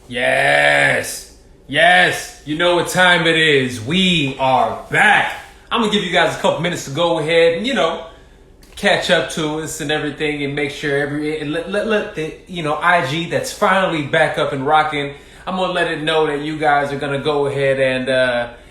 Yes. Yes. You know what time it is. We are back. I'm going to give you guys a couple minutes to go ahead and, catch up to us and everything and make sure let the, IG that's finally back up and rocking. I'm going to let it know that you guys are going to go ahead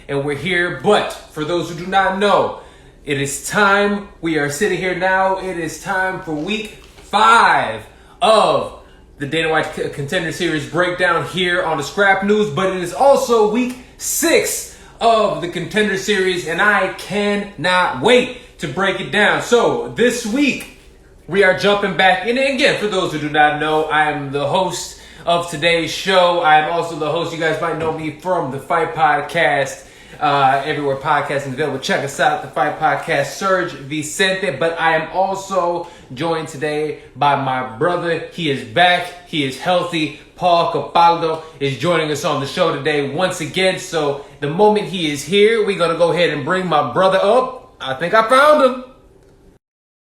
and we're here. But for those who do not know, it is time. We are sitting here now. It is time for week 5 of the Dana White Contender Series breakdown here on the Scrap News, but it is also week 6 of the Contender Series, and I cannot wait to break it down. So this week, we are jumping back. And again, for those who do not know, I am the host of today's show. I am also the host. You guys might know me from the Fight Podcast. Everywhere podcasting is available. Check us out at the Fight Podcast, Sergio, Vicente. But I am also joined today by my brother. He is back. He is healthy. Paul Capaldo is joining us on the show today once again. So the moment he is here, we're going to go ahead and bring my brother up. I think I found him.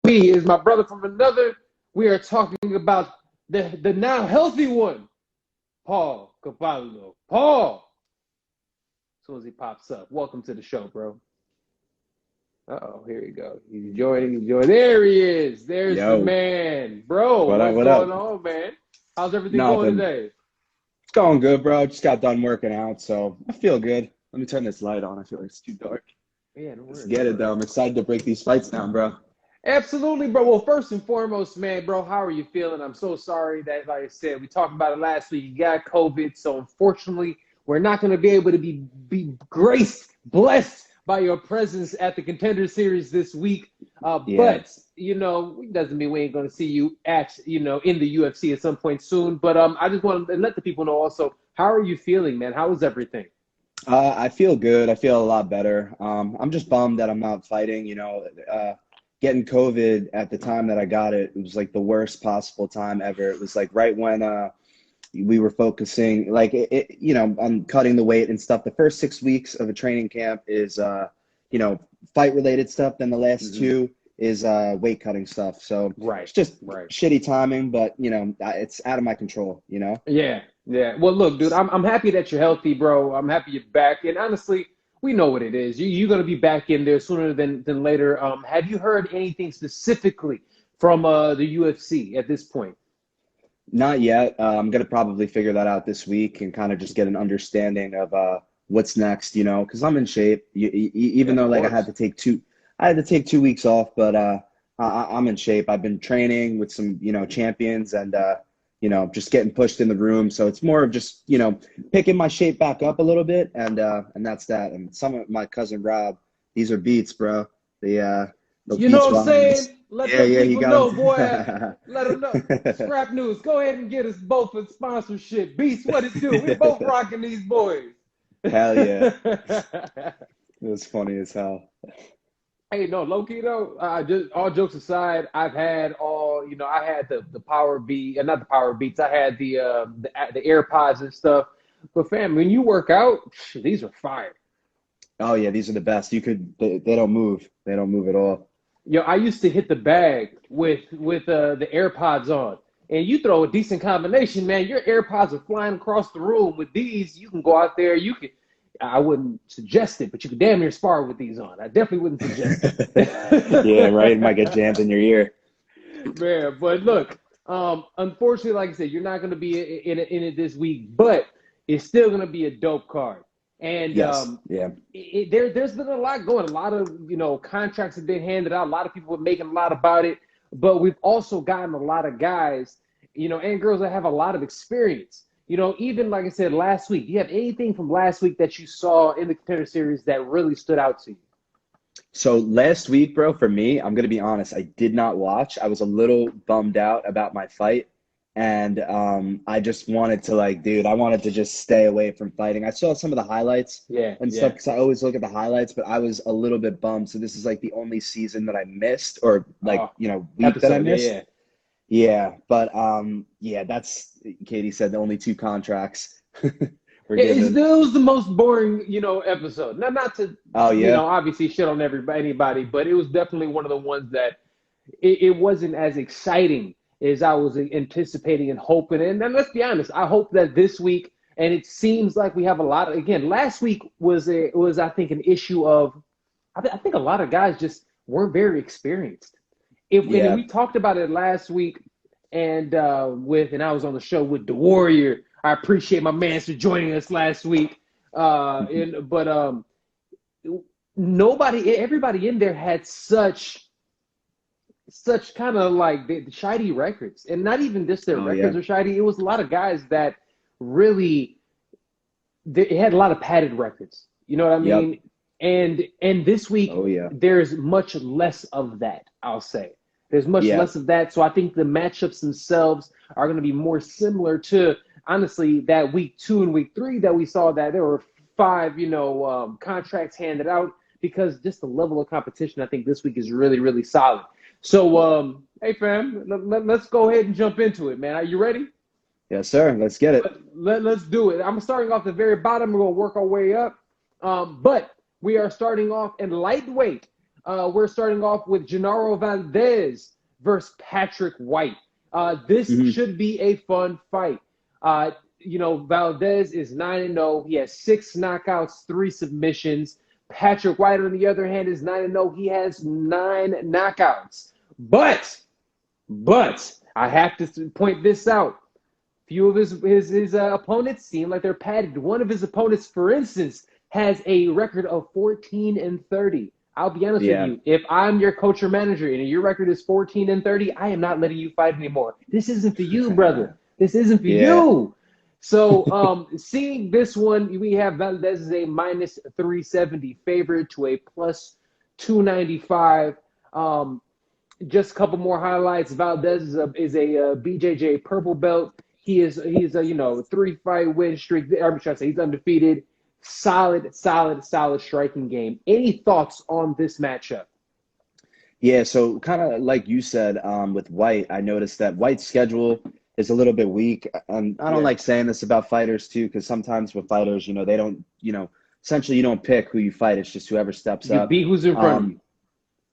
He is my brother from another. We are talking about the now healthy one, Paul Capaldo. Paul. As soon as he pops up. Welcome to the show, bro. Uh-oh, here you go. He's joining. There he is. There's the man. Bro, what's going on, man? How's everything going today? It's going good, bro. Just got done working out, so I feel good. Let me turn this light on. I feel like it's too dark. Yeah, no worries. Let's get it, though. I'm excited to break these fights down, bro. Absolutely, bro. Well, first and foremost, man, bro, how are you feeling? I'm so sorry that, like I said, we talked about it last week. You got COVID, so unfortunately, we're not going to be able to be blessed by your presence at the Contender Series this week. But, it doesn't mean we ain't going to see you in the UFC at some point soon. But I just want to let the people know also, how are you feeling, man? How is everything? I feel good. I feel a lot better. I'm just bummed that I'm not fighting. Getting COVID at the time that I got it, it was like the worst possible time ever. It was like right when we were focusing on cutting the weight and stuff. The first 6 weeks of a training camp is, fight related stuff. Then the last 2 is weight cutting stuff. So it's just shitty timing, but it's out of my control, Yeah. Well, look, dude, I'm happy that you're healthy, bro. I'm happy you're back. And honestly, we know what it is. You're going to be back in there sooner than later. Have you heard anything specifically from the UFC at this point? Not yet. I'm going to probably figure that out this week and kind of just get an understanding of what's next, because I'm in shape. Even though I had to take 2 weeks off, but I'm in shape. I've been training with some, champions and, just getting pushed in the room. So it's more of just, picking my shape back up a little bit. And that's that. And some of my cousin Rob, these are beats, bro. The you know what I'm saying? Let them people know, boy. Let them know. Scrap News, go ahead and get us both a sponsorship. Beast, what it do? We both rocking these boys. Hell yeah. It was funny as hell. Hey, no, low-key though, just all jokes aside, I've had I had the power beat, not the power beats. I had the AirPods and stuff. But fam, when you work out, these are fire. Oh yeah, these are the best. They don't move. They don't move at all. Yo, I used to hit the bag with the AirPods on, and you throw a decent combination, man. Your AirPods are flying across the room. With these, you can go out there. I wouldn't suggest it, but you could damn near spar with these on. I definitely wouldn't suggest it. Yeah, right. It might get jammed in your ear. Man, but look, unfortunately, like I said, you're not going to be in it this week, but it's still going to be a dope card. And yes. There's been a lot going. A lot of contracts have been handed out. A lot of people are making a lot about it, but we've also gotten a lot of guys, and girls that have a lot of experience. Even like I said last week. Do you have anything from last week that you saw in the Contender Series that really stood out to you? So last week, bro, for me, I'm gonna be honest, I did not watch. I was a little bummed out about my fight. And I just wanted to I wanted to just stay away from fighting. I saw some of the highlights stuff because I always look at the highlights, but I was a little bit bummed. So this is the only season that I missed or week that I missed. Yeah. But that's, Katie said, the only 2 contracts were given. It was the most boring, episode. Not to, obviously shit on anybody, but it was definitely one of the ones that it wasn't as exciting as I was anticipating and hoping. And then let's be honest, I hope that this week And it seems like we have a lot of, again, last week was I think an issue of, I think a lot of guys just weren't very experienced. And Yeah. we talked about it last week, and and I was on the show with the Warrior. I appreciate my man for joining us last week. But everybody in there had such kind of like the shiny records, and not even just their Oh records yeah. are shiny. It was a lot of guys that really they had a lot of padded records. You know what I Yep. mean? And this week Oh yeah. there's much less of that. I'll say there's much Yeah. less of that. So I think the matchups themselves are going to be more similar to honestly that week 2 and week 3 that we saw that there were 5 contracts handed out because just the level of competition I think this week is really really solid. So hey fam, let's go ahead and jump into it, man. Are you ready? Yes, sir. Let's get it. Let's do it. I'm starting off the very bottom. We're going to work our way up. But we are starting off in lightweight. We're starting off with Gennaro Vandes versus Patrick White. This should be a fun fight. Valdez is 9-0. He has 6 knockouts, 3 submissions. Patrick White, on the other hand, is 9-0. He has 9 knockouts. But I have to point this out. Few of his opponents seem like they're padded. One of his opponents, for instance, has a record of 14-30. I'll be honest with you. If I'm your coach or manager and your record is 14-30, I am not letting you fight anymore. This isn't for you, brother. This isn't for you. So seeing this one, we have Valdez as a minus 370 favorite to a plus 295. Just a couple more highlights. Valdez is a BJJ purple belt. He's a 3-fight win streak. I'm trying to say he's undefeated. Solid striking game. Any thoughts on this matchup? Yeah, so kind of like you said with White, I noticed that White's schedule is a little bit weak. I don't like saying this about fighters too, because sometimes with fighters, they don't, essentially you don't pick who you fight. It's just whoever steps up. You beat who's in front of you.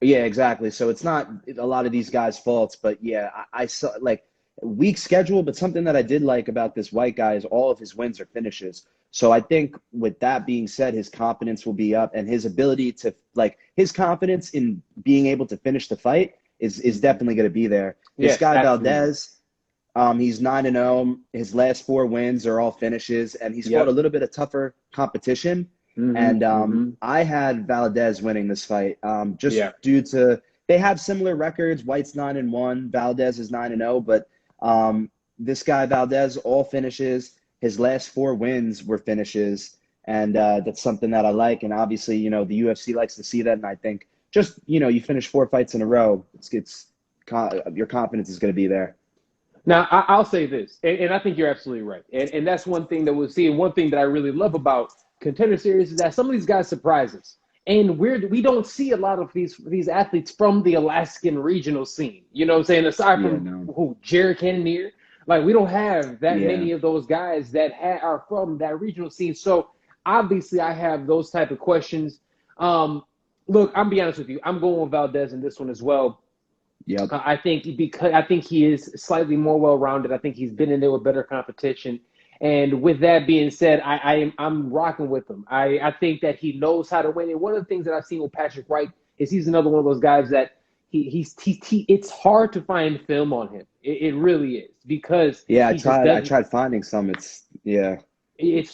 Yeah, exactly. So it's not a lot of these guys' faults, but yeah, I saw like weak schedule, but something that I did like about this White guy is all of his wins are finishes. So I think with that being said, his confidence will be up and his ability to his confidence in being able to finish the fight is definitely going to be there. This guy absolutely. Valdez, he's 9-0. His last 4 wins are all finishes, and he's fought a little bit of tougher competition. I had Valdez winning this fight due to they have similar records. White's 9-1, Valdez is 9-0, but this guy Valdez all finishes. His last 4 wins were finishes, and that's something that I like. And obviously, the UFC likes to see that, and I think just you finish 4 fights in a row, your confidence is going to be there. Now, I'll say this, and I think you're absolutely right. And that's one thing that we'll see. And one thing that I really love about Contender Series is that some of these guys surprise us. And we don't see a lot of these athletes from the Alaskan regional scene. You know what I'm saying? Aside from Jared Cannonier, we don't have that many of those guys that are from that regional scene. So obviously I have those type of questions. Look, I'm be honest with you. I'm going with Valdez in this one as well. Yep. I think he is slightly more well-rounded. I think he's been in there with better competition. And with that being said, I'm rocking with him. I think that he knows how to win. And one of the things that I've seen with Patrick White is he's another one of those guys that it's hard to find film on him. It really is because I tried finding some. It's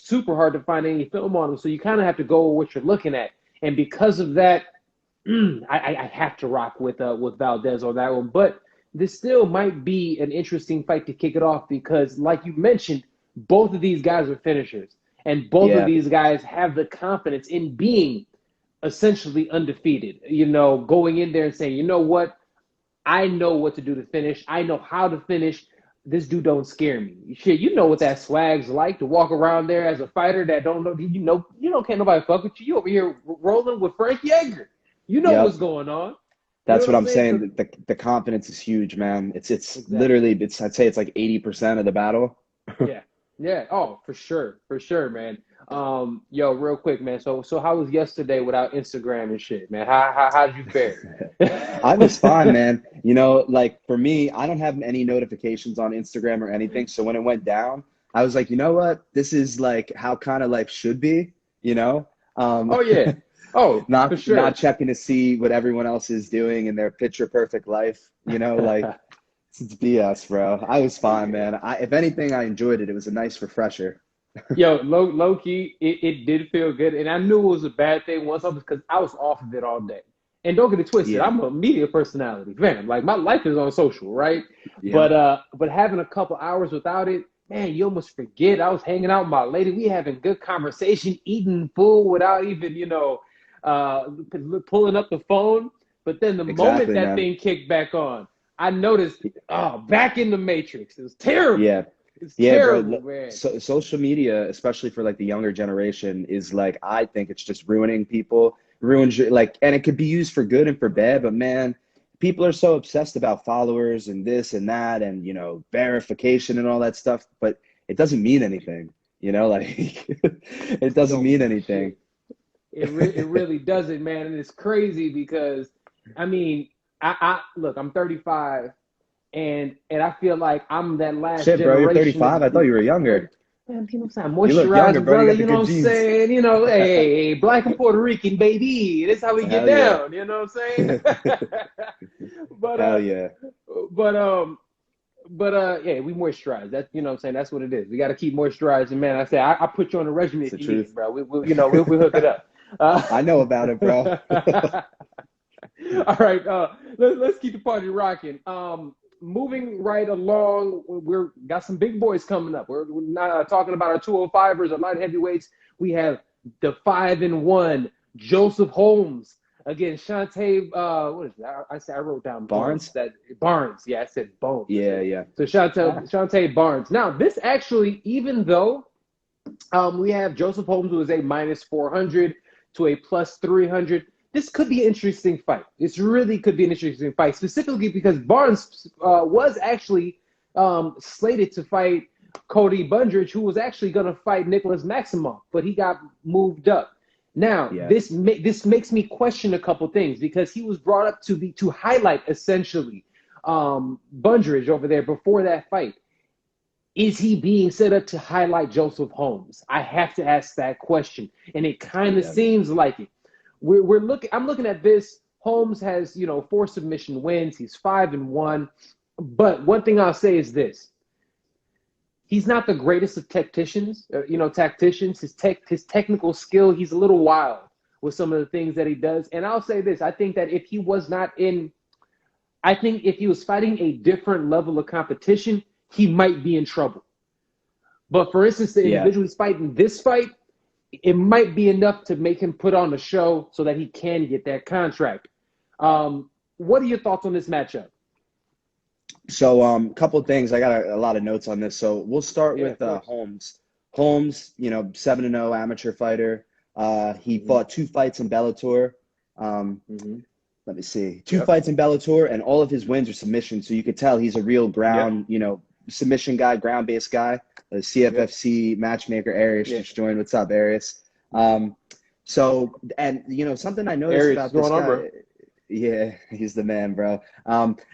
super hard to find any film on him. So you kind of have to go with what you're looking at. And because of that, I have to rock with Valdez on that one. But this still might be an interesting fight to kick it off because, like you mentioned, both of these guys are finishers. And both of these guys have the confidence in being essentially undefeated. Going in there and saying, you know what? I know what to do to finish. I know how to finish. This dude don't scare me. Shit, you know what that swag's like to walk around there as a fighter that don't know. Can't nobody fuck with you. You over here rolling with Frank Yeager. You know what's going on. That's what I'm saying. The confidence is huge, man. It's exactly. Literally, I'd say it's like 80% of the battle. Yeah. Oh, for sure, man. Yo, real quick, man. So how was yesterday without Instagram and shit, man? How did you fare? I was fine, man. For me, I don't have any notifications on Instagram or anything. So when it went down, I was like, you know what? This is like how kind of life should be, you know? Oh yeah. Oh, for Not sure. checking to see what everyone else is doing in their picture perfect life, you know, like it's BS, bro. I was fine, man. If anything, I enjoyed it. It was a nice refresher. Yo, low key, it did feel good, and I knew it was a bad thing once I was because I was off of it all day. And don't get it twisted, Yeah. I'm a media personality, man. Like my life is on social, right? Yeah. But having a couple hours without it, man, you almost forget. I was hanging out with my lady, we having good conversation, eating food without even, pulling up the phone. But then the moment Exactly, that man. thing kicked back on, I noticed, back in the matrix. It was terrible. Yeah. It's Yeah, terrible, bro. man. So, social media, especially for like the younger generation, is like I think it's just ruining people, ruins your like, and it could be used for good and for bad. But man, people are so obsessed about followers and this and that, and verification and all that stuff. But it doesn't mean anything, like it doesn't No mean anything. shit. It really doesn't, man, and it's crazy because I mean, I look, I'm 35, and I feel like I'm that last Shit, bro, you're generation 35. of I thought you were 30. younger. Man, you know what I'm saying? You look younger, Moisturizer, bro. You brother. got the You know good what I'm genes. saying? Hey, black and Puerto Rican, baby. This is how we get Hell yeah. down. You know what I'm saying? but Hell yeah. but yeah, we moisturize. That's what I'm saying. That's what it is. We got to keep moisturizing, man. I say I put you on the regimen It's if the you need truth. it, bro. We'll hook it up. I know about it, bro. All right, let's keep the party rocking. Moving right along, we're got some big boys coming up. We're not talking about our 205ers or light heavyweights. We have the 5-1 Joseph Holmes against Shante. What is that? I wrote down Barnes? Barnes. Yeah, I said Bones. Yeah, yeah. So Shante Barnes. Now, this actually, even though we have Joseph Holmes, who is a -400 to a +300. This could be an interesting fight. This really could be an interesting fight, specifically because Barnes was actually slated to fight Cody Bundridge, who was actually going to fight Nicholas Maximoff, but he got moved up. Now, Yeah. this makes me question a couple things because he was brought up to highlight essentially Bundridge over there before that fight. Is he being set up to highlight Joseph Holmes? I have to ask that question, and it kind of seems like it. I'm looking at this. Holmes has 4 submission wins. He's 5-1. But one thing I'll say is this: he's not the greatest of tacticians. His technical skill, he's a little wild with some of the things that he does. And I'll say this: I think that if he was fighting a different level of competition, he might be in trouble. But for instance, the individual he's fighting this fight, it might be enough to make him put on a show so that he can get that contract. What are your thoughts on this matchup? So, couple of things. I got a lot of notes on this. So we'll start with Holmes. Holmes, 7-0 amateur fighter. He fought 2 fights in Bellator. Let me see. 2 fights in Bellator, and all of his wins are submissions. So you could tell he's a real ground, submission guy, ground-based guy. The CFFC matchmaker, Arius, just joined. What's up, Arius? So, and, something I noticed Arius, about this guy. Yeah, he's the man, bro.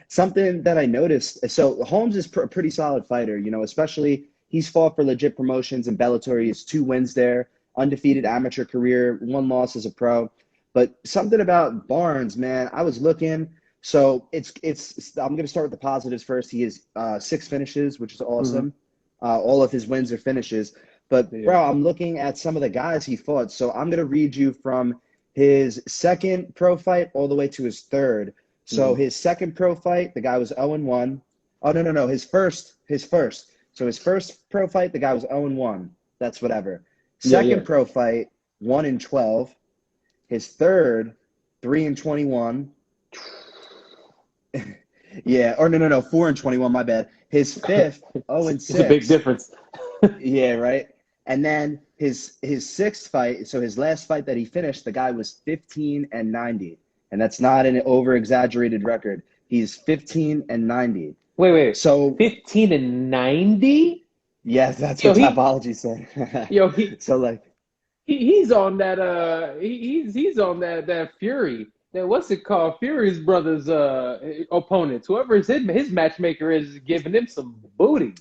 Something that I noticed. So Holmes is a pretty solid fighter, especially he's fought for legit promotions in Bellator. He has 2 wins there, undefeated amateur career, 1 loss as a pro. But something about Barnes, man, I was looking. So I'm going to start with the positives first. He has 6 finishes, which is awesome. All of his wins are finishes. But, bro, I'm looking at some of the guys he fought. So I'm going to read you from his second pro fight all the way to his third. So his second pro fight, the guy was 0-1. Oh, no. His first. So his first pro fight, the guy was 0-1. That's whatever. Second pro fight, 1-12. His third, 3-21. Yeah, or no, 4-21, my bad. His fifth, 0-6. It's a big difference. Yeah, right. And then his sixth fight, so his last fight that he finished, the guy was 15-90. And that's not an over-exaggerated record. He's 15-90. Wait. So 15-90? Yes, that's what Topology said. He's on that he's on that Fury. That what's it called? Fury's brother's opponents. Whoever his matchmaker is giving him some booty.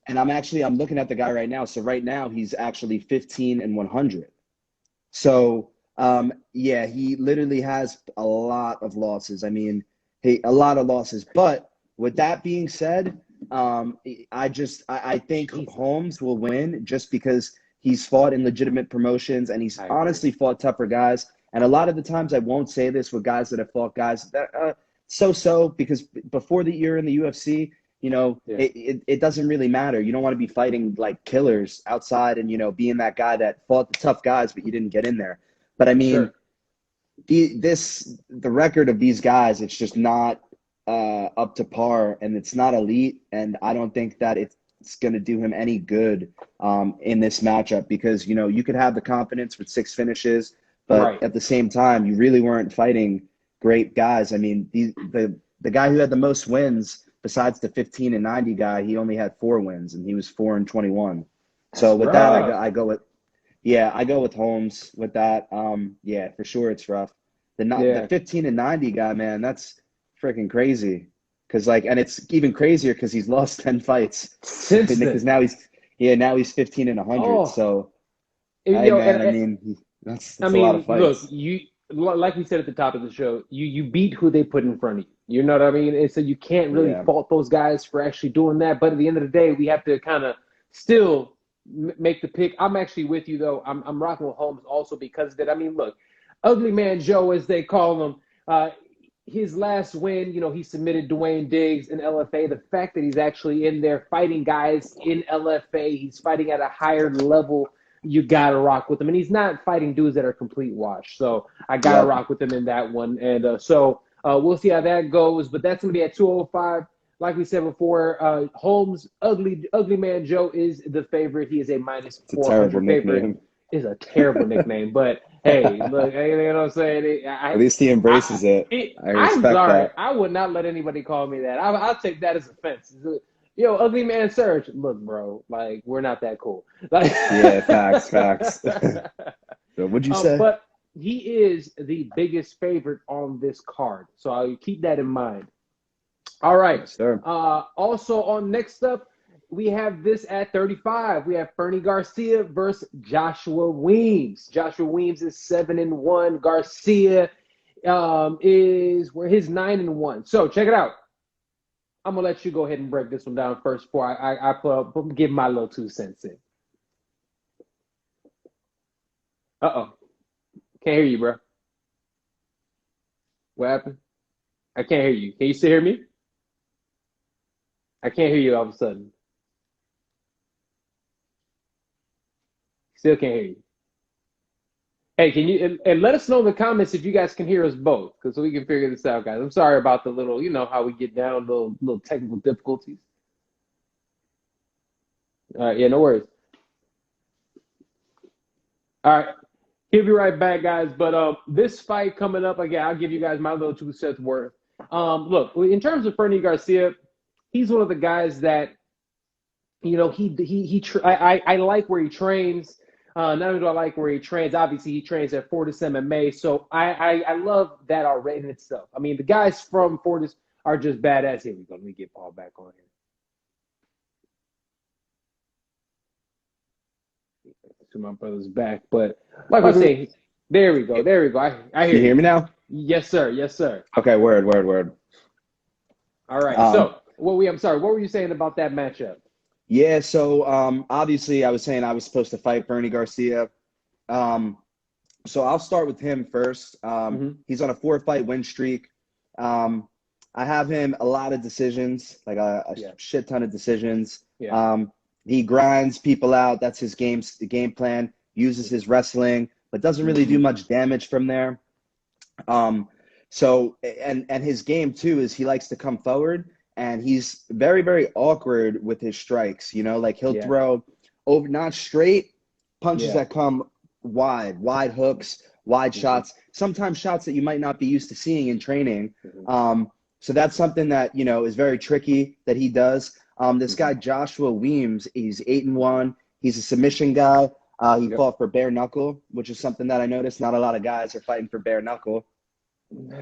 And I'm looking at the guy right now. So right now he's actually 15-100. So yeah, he literally has a lot of losses. I mean, a lot of losses. But with that being said, I think Holmes will win just because he's fought in legitimate promotions and he's honestly fought tougher guys. And a lot of the times I won't say this with guys that have fought guys that so because before you're in the UFC, it doesn't really matter. You don't want to be fighting like killers outside and, being that guy that fought the tough guys, but you didn't get in there. But I mean, the record of these guys, it's just not up to par and it's not elite. And I don't think that it's going to do him any good in this matchup because, you could have the confidence with 6 finishes, but at the same time, you really weren't fighting great guys. I mean, the guy who had the most wins besides the 15-90 guy, he only had 4 wins and he was 4-21. So with that, I go with Holmes with that. Yeah, for sure. It's rough. The 15-90 guy, man, that's freaking crazy. And it's even crazier because he's lost 10 fights because now he's 15-100. Oh. So, that's a lot of fights. Look, like we said at the top of the show, you beat who they put in front of you. You know what I mean? And so you can't really fault those guys for actually doing that. But at the end of the day, we have to kind of still make the pick. I'm actually with you, though. I'm rocking with Holmes also because of that. I mean, look, Ugly Man Joe, as they call him, his last win, he submitted Dwayne Diggs in LFA. The fact that he's actually in there fighting guys in LFA, he's fighting at a higher level. You got to rock with him. And he's not fighting dudes that are complete wash. So I got to rock with him in that one. And so we'll see how that goes. But that's going to be at 205. Like we said before, Holmes, Ugly Man Joe is the favorite. He is a minus 400 favorite. It's a terrible nickname. But, hey, look, you know what I'm saying? At least he embraces it. I respect that. I would not let anybody call me that. I'll take that as offense. Yo, Ugly Man Serge, look, bro, like, we're not that cool. Like, yeah, facts. So what'd you say? But he is the biggest favorite on this card, so I'll keep that in mind. All right. Yes, sir. Also on next up, we have this at 35. We have Fernie Garcia versus Joshua Weems. Joshua Weems is 7-1. Garcia is 9-1. So check it out. I'm going to let you go ahead and break this one down first before I give my little 2 cents in. Uh-oh. Can't hear you, bro. What happened? I can't hear you. Can you still hear me? I can't hear you all of a sudden. Still can't hear you. Hey, can you and let us know in the comments if you guys can hear us both, because so we can figure this out, guys. I'm sorry about the little, how we get down, little technical difficulties. All right, yeah, no worries. All right, he'll be right back, guys. But this fight coming up, again, I'll give you guys my little 2 cents worth. Look, in terms of Fernie Garcia, he's one of the guys that, I like where he trains. Not only do I like where he trains, obviously he trains at Fortis MMA, so I love that already in itself. I mean, the guys from Fortis are just badass. Here we go. Let me get Paul back on here. To my brother's back, but like I was saying, there we go. I hear you. You hear me now? Yes, sir. Okay, word. All right. So, what were you saying about that matchup? Yeah, so obviously I was saying I was supposed to fight Fernie Garcia. So I'll start with him first. He's on a 4-fight win streak. I have him a lot of decisions, like a shit ton of decisions. Yeah. He grinds people out. That's his the game plan. Uses his wrestling, but doesn't really do much damage from there. So his game too is he likes to come forward. And he's very, very awkward with his strikes, like he'll throw over, not straight punches that come wide hooks, wide shots, sometimes shots that you might not be used to seeing in training. So that's something that, is very tricky that he does. This guy, Joshua Weems, he's 8-1. He's a submission guy. He fought for bare knuckle, which is something that I noticed not a lot of guys are fighting for bare knuckle.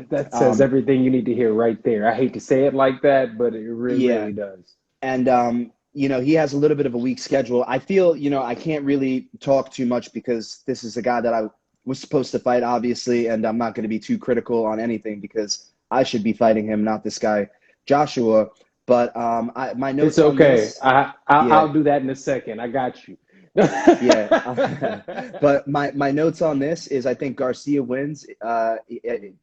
That says everything you need to hear right there. I hate to say it like that, but it really does. And he has a little bit of a weak schedule. I feel, I can't really talk too much because this is a guy that I was supposed to fight, obviously, and I'm not going to be too critical on anything because I should be fighting him, not this guy, Joshua. But my notes It's on okay. this, I'll do that in a second. I got you. yeah. But my notes on this is I think Garcia wins. The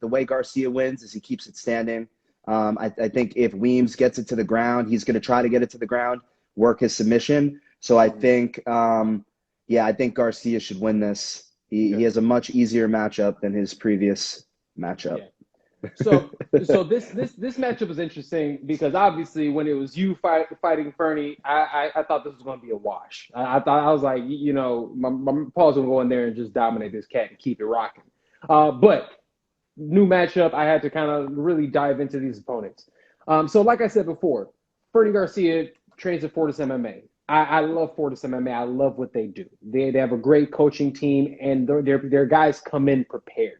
way Garcia wins is he keeps it standing. I think if Weems gets it to the ground, he's going to try to get it to the ground, work his submission. So I think, I think Garcia should win this. He has a much easier matchup than his previous matchup. Yeah. So this matchup is interesting because obviously when it was you fighting Fernie, I thought this was going to be a wash. I was like, my Paul's going to go in there and just dominate this cat and keep it rocking. But new matchup, I had to kind of really dive into these opponents. So like I said before, Fernie Garcia trains at Fortis MMA. I love Fortis MMA. I love what they do. They have a great coaching team, and their guys come in prepared.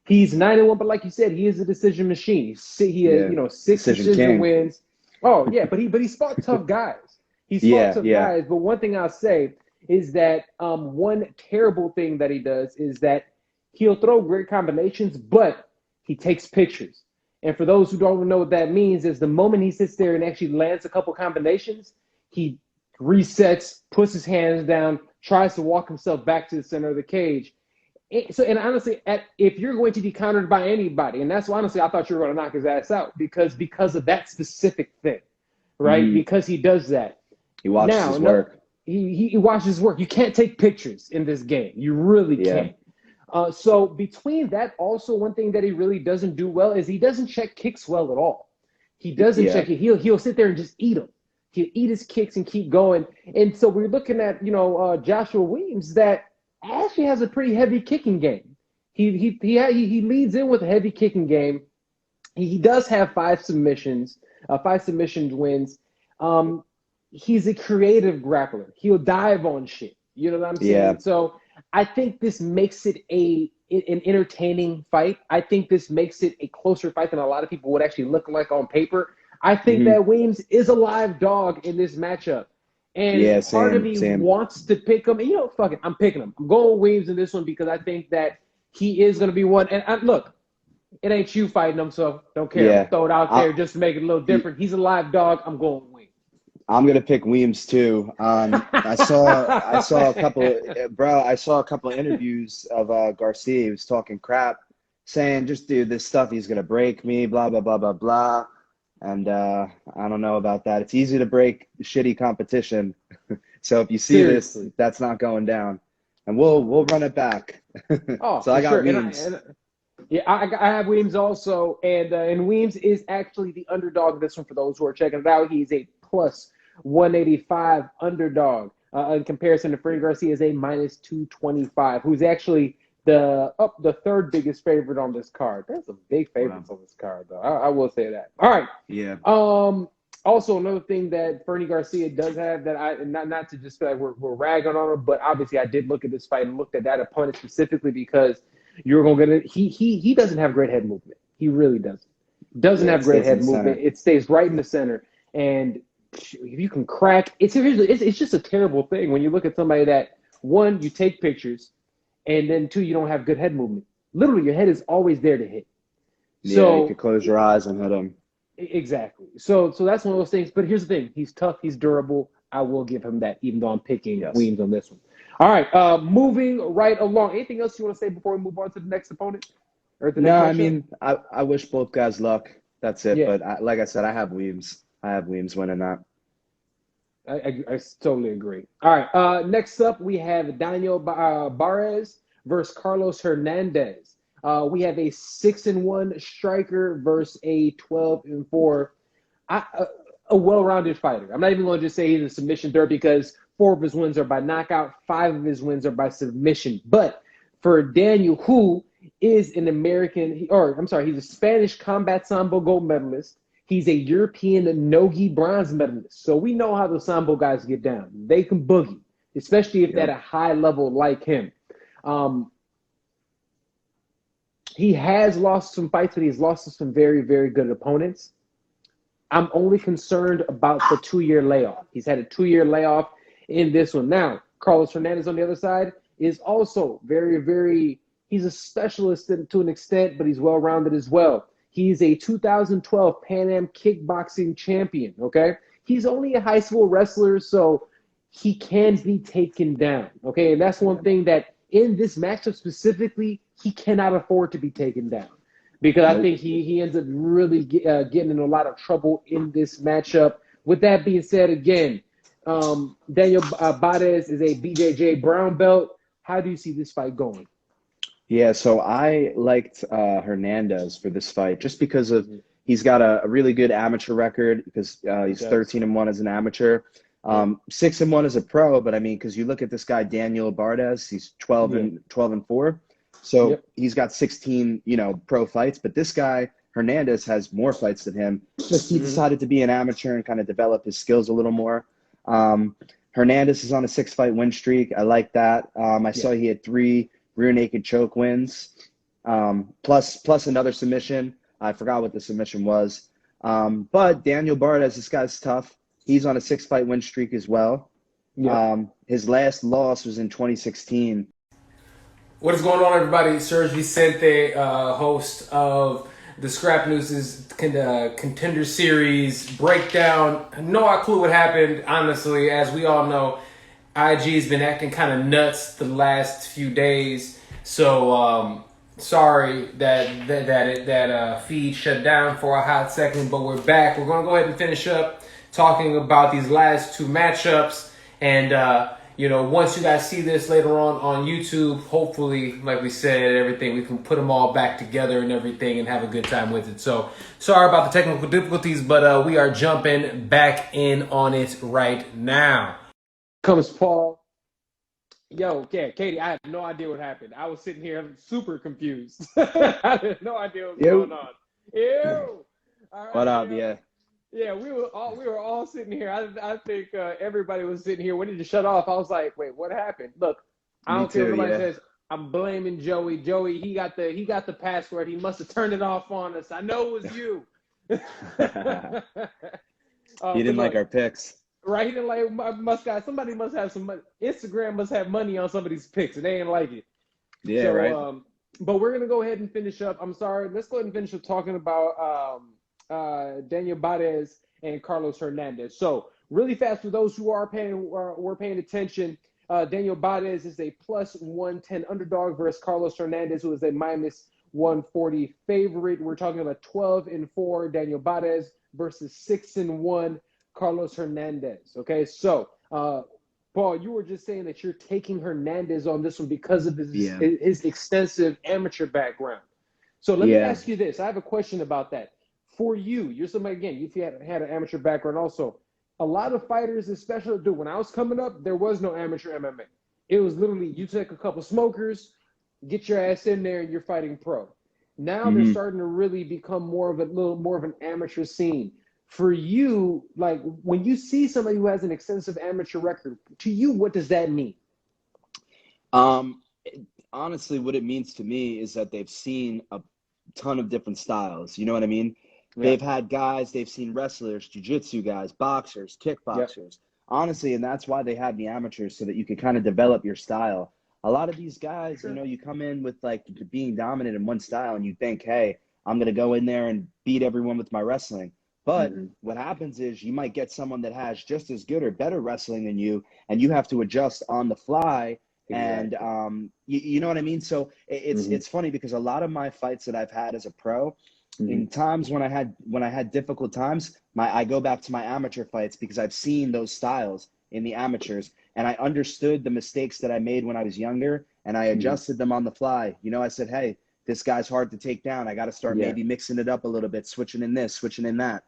He's 9-1, but like you said, he is a decision machine. He has 6 decision wins. Oh yeah, but he's fought tough guys. He's fought tough guys. But one thing I'll say is that one terrible thing that he does is that he'll throw great combinations, but he takes pictures. And for those who don't know what that means, is the moment he sits there and actually lands a couple combinations, he resets, puts his hands down, tries to walk himself back to the center of the cage. And honestly, if you're going to be countered by anybody, and that's why honestly I thought you were going to knock his ass out because of that specific thing, right? Mm-hmm. Because he does that. He watches his work. He watches his work. You can't take pictures in this game. You really can't. So between that, also one thing that he really doesn't do well is he doesn't check kicks well at all. He doesn't check it. He'll sit there and just eat them. He'll eat his kicks and keep going. And so we're looking at Joshua Weems that actually has a pretty heavy kicking game. He leads in with a heavy kicking game. He does have 5 submission wins. He's a creative grappler. He'll dive on shit. You know what I'm saying? Yeah. So I think this makes it an entertaining fight. I think this makes it a closer fight than a lot of people would actually look like on paper. I think that Weems is a live dog in this matchup. And part of me wants to pick him. And fuck it, I'm picking him. I'm going Weems in this one because I think that he is going to be one. And look, it ain't you fighting him, so don't care. Yeah. Throw it out there just to make it a little different. He's a live dog. I'm going Weems. I'm gonna pick Weems too. I saw a couple of interviews of Garcia. He was talking crap, saying, "Just do this stuff. He's gonna break me." Blah blah blah blah blah. And I don't know about that. It's easy to break shitty competition. So if you see this, that's not going down. And we'll run it back. Oh, so I got Weems. I have Weems also. And Weems is actually the underdog of this one for those who are checking it out. He's a plus 185 underdog. In comparison to Fernie Garcia is a minus 225, who's actually the third biggest favorite on this card. There's some big favorites on this card, though. I will say that. All right. Yeah. Also, another thing that Fernie Garcia does have that I not to just feel like we're ragging on him, but obviously I did look at this fight and looked at that opponent specifically because you're going to get it. He doesn't have great head movement. He really doesn't. Doesn't have great head movement. It stays right in the center, and if you can crack, it's just a terrible thing when you look at somebody that, one, you take pictures, and then 2, you don't have good head movement. Literally, your head is always there to hit. So, you could close your eyes and hit him. Exactly. So that's one of those things. But here's the thing. He's tough. He's durable. I will give him that, even though I'm picking Weems on this one. All right. Moving right along. Anything else you want to say before we move on to the next opponent? I mean, I wish both guys luck. That's it. Yeah. But like I said, I have Weems. I have Weems winning that. I totally agree. All right. Next up, we have Daniel Barres versus Carlos Hernandez. We have a 6-1 striker versus a 12-4. A well-rounded fighter. I'm not even going to just say he's a submission third because 4 of his wins are by knockout, 5 of his wins are by submission. But for Daniel, who is an he's a Spanish combat sambo gold medalist. He's a European no-gi bronze medalist. So we know how the sambo guys get down. They can boogie, especially if they're at a high level like him. He has lost some fights, but he's lost to some very, very good opponents. I'm only concerned about the 2-year layoff. He's had a 2-year layoff in this one. Now, Carlos Hernandez on the other side is also very, very, he's a specialist to an extent, but he's well-rounded as well. He's a 2012 Pan Am kickboxing champion, okay? He's only a high school wrestler, so he can be taken down, okay? And that's one thing that in this matchup specifically, he cannot afford to be taken down because I think he ends up really getting in a lot of trouble in this matchup. With that being said, again, Daniel Vandes is a BJJ brown belt. How do you see this fight going? Yeah, so I liked Hernandez for this fight just because of he's got a really good amateur record because he's 13-1 as an amateur, 6-1 as a pro. But I mean, because you look at this guy Daniel Vandes, he's 12-4, so he's got 16 pro fights. But this guy Hernandez has more fights than him. Just he decided to be an amateur and kind of develop his skills a little more. Hernandez is on a 6-fight win streak. I like that. I saw he had 3 rear naked choke wins, plus another submission. I forgot what the submission was. But Daniel Vandes, this guy's tough. He's on a 6-fight win streak as well. His last loss was in 2016. What is going on, everybody? Sergio Vicente, host of the Scrap News's Contender Series breakdown. No clue what happened, honestly. As we all know, IG's been acting kind of nuts the last few days, so sorry that feed shut down for a hot second, but we're back. We're going to go ahead and finish up talking about these last 2 matchups, and once you guys see this later on YouTube, hopefully, like we said, everything, we can put them all back together and everything and have a good time with it. So sorry about the technical difficulties, but we are jumping back in on it right now. Comes Paul. Yo, Katie, I had no idea what happened. I was sitting here super confused. I had no idea what was going on. Ew. All right, What up, yeah? Yeah, we were all sitting here. I think everybody was sitting here. When did you shut off? I was like, wait, what happened? Look, I don't care if somebody says I'm blaming Joey. Joey, he got the password. He must have turned it off on us. I know it was you. You didn't like our picks. Right, he didn't like somebody must have some money. Instagram must have money on some of these picks, and they ain't like it. Yeah, so, right. But we're gonna go ahead and finish up. I'm sorry. Let's go ahead and finish up talking about Daniel Vandes and Carlos Hernandez. So really fast for those who are paying attention. Daniel Vandes is a plus 110 underdog versus Carlos Hernandez, who is a minus 140 favorite. We're talking about 12-4 Daniel Vandes versus 6-1 Carlos Hernandez. Okay, so Paul, you were just saying that you're taking Hernandez on this one because of his extensive amateur background. So let me ask you this. I have a question about that. For you, you're somebody, again, you've had an amateur background also. A lot of fighters, especially, when I was coming up, there was no amateur MMA. It was literally you take a couple smokers, get your ass in there, and you're fighting pro. Now they're starting to really become more of an amateur scene. For you, like when you see somebody who has an extensive amateur record, to you, what does that mean? Honestly, what it means to me is that they've seen a ton of different styles. You know what I mean? Yeah. They've had guys, they've seen wrestlers, jiu-jitsu guys, boxers, kickboxers. Yep. Honestly, and that's why they have the amateurs, so that you could kind of develop your style. A lot of these guys, you come in with like being dominant in one style and you think, hey, I'm going to go in there and beat everyone with my wrestling. But what happens is you might get someone that has just as good or better wrestling than you, and you have to adjust on the fly. Exactly. And you know what I mean? So it's funny because a lot of my fights that I've had as a pro, in times when I had difficult times, I go back to my amateur fights because I've seen those styles in the amateurs, and I understood the mistakes that I made when I was younger, and I adjusted them on the fly. I said, hey, this guy's hard to take down. I got to start maybe mixing it up a little bit, switching in this, switching in that.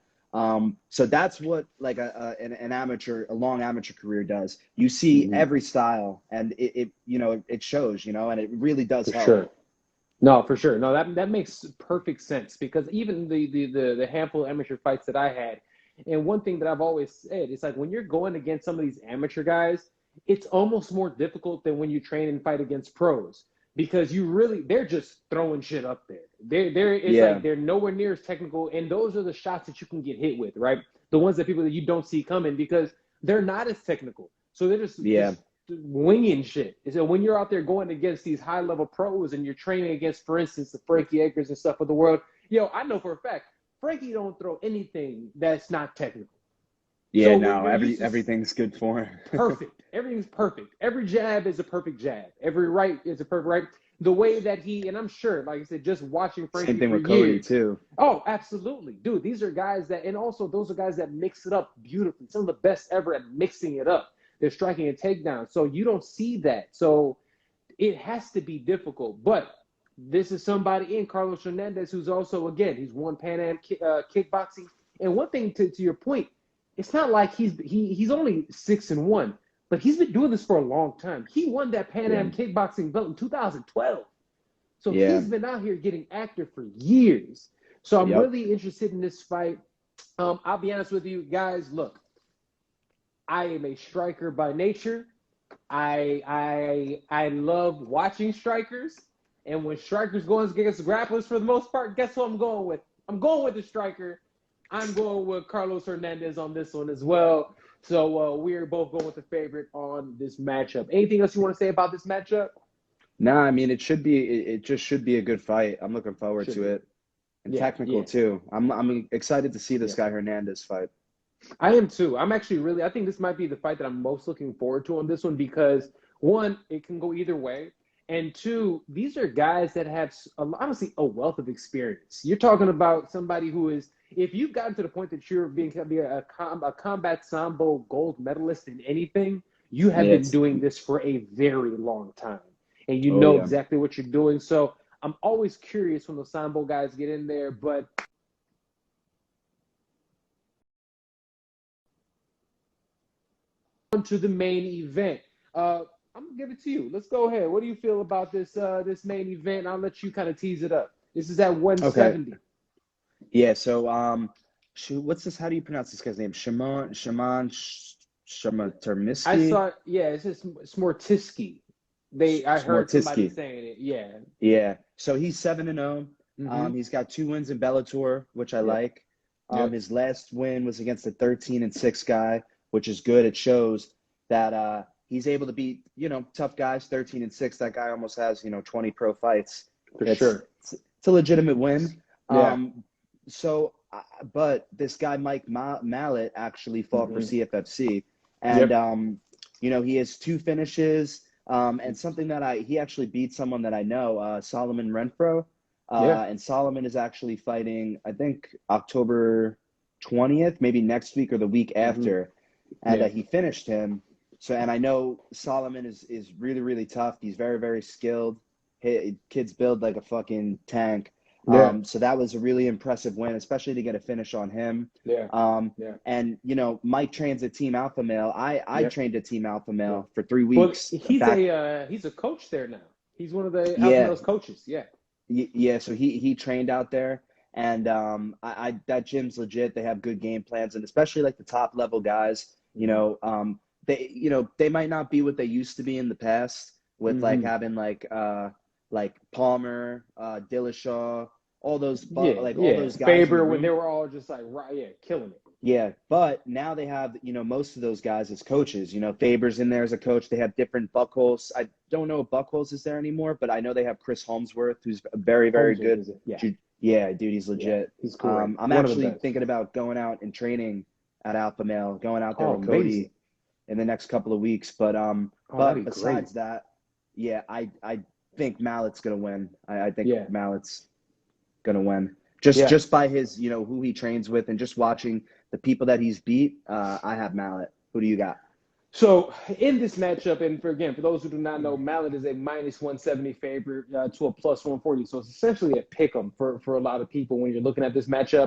So that's what like a long amateur career does. You see every style, and it shows, and it really does help. Sure. No, for sure. No, that makes perfect sense, because even the handful of amateur fights that I had, and one thing that I've always said, it's like when you're going against some of these amateur guys, it's almost more difficult than when you train and fight against pros, because they're just throwing shit up there. It's Yeah. like they're nowhere near as technical, and those are the shots that you can get hit with, right? The ones that you don't see coming because they're not as technical. So they're just winging shit. So when you're out there going against these high level pros and you're training against, for instance, the Frankie Edgars and stuff of the world, I know for a fact Frankie don't throw anything that's not technical. Yeah, so no, everything's good for him. Perfect. Everything's perfect. Every jab is a perfect jab. Every right is a perfect right. The way that and I'm sure, like I said, just watching Frankie Same thing for with Cody years, too. Oh, absolutely. Dude, these are guys and also those are guys that mix it up beautifully. Some of the best ever at mixing it up. They're striking a takedown. So you don't see that. So it has to be difficult. But this is somebody in Carlos Hernandez who's also, again, he's won Pan Am kickboxing. And one thing to your point, it's not like he's only 6-1, but he's been doing this for a long time. He won that Pan Am kickboxing belt in 2012. So he's been out here getting active for years. So I'm really interested in this fight. I'll be honest with you guys. Look, I am a striker by nature. I love watching strikers. And when strikers go against grapplers for the most part, guess who I'm going with? I'm going with the striker. I'm going with Carlos Hernandez on this one as well. So we're both going with the favorite on this matchup. Anything else you want to say about this matchup? No, I mean it just should be a good fight. I'm looking forward to it. And technical too. I'm excited to see this guy Hernandez fight. I am too. I think this might be the fight that I'm most looking forward to on this one because one, it can go either way. And two, these are guys that have honestly a wealth of experience. You're talking about somebody who is, if you've gotten to the point that you're being a combat sambo gold medalist in anything, you have been doing this for a very long time. And you know exactly what you're doing. So I'm always curious when the sambo guys get in there, but on to the main event. I'm gonna give it to you. Let's go ahead. What do you feel about this this main event? I'll let you kind of tease it up. This is at 170. Okay. Yeah. So what's this? How do you pronounce this guy's name? Shimon Termiski? I saw. Yeah, it's just Smortiski. I heard somebody saying it. Yeah. Yeah. So he's 7-0. He's got 2 wins in Bellator, which I like. His last win was against a 13-6 guy, which is good. It shows that he's able to beat, tough guys, 13-6. That guy almost has, 20 pro fights. For sure. It's a legitimate win. Yeah. But this guy, Mike Mallet, actually fought for CFFC. And, he has 2 finishes. And something that he actually beat someone that I know, Solomon Renfro. And Solomon is actually fighting, I think, October 20th, maybe next week or the week after. And he finished him. And I know Solomon is really, really tough. He's very, very skilled. Kids build like a fucking tank. So that was a really impressive win, especially to get a finish on him. And, Mike trains at Team Alpha Male. I trained at Team Alpha Male for 3 weeks. Well, he's a coach there now. He's one of the Alpha Male's coaches. Yeah, so he trained out there. And that gym's legit. They have good game plans. And especially like the top level guys, they might not be what they used to be in the past with like having like Palmer, Dillashaw, all those all those guys. Faber, when they were all just like killing it. Yeah, but now they have most of those guys as coaches. Faber's in there as a coach. They have different Buckholz. I don't know if Buckholz is there anymore, but I know they have Chris Holmesworth, who's very, very good. Yeah, dude, he's legit. Yeah, he's cool. I'm actually thinking about going out and training at Alpha Male, going out there with Cody in the next couple of weeks. But besides that, I think Mallet's gonna win. I think Mallet's gonna win. Just by his, who he trains with and just watching the people that he's beat. I have Mallet. Who do you got? So in this matchup, and for those who do not know, Mallet is a -170 favorite to a +140. So it's essentially a pick 'em for a lot of people when you're looking at this matchup.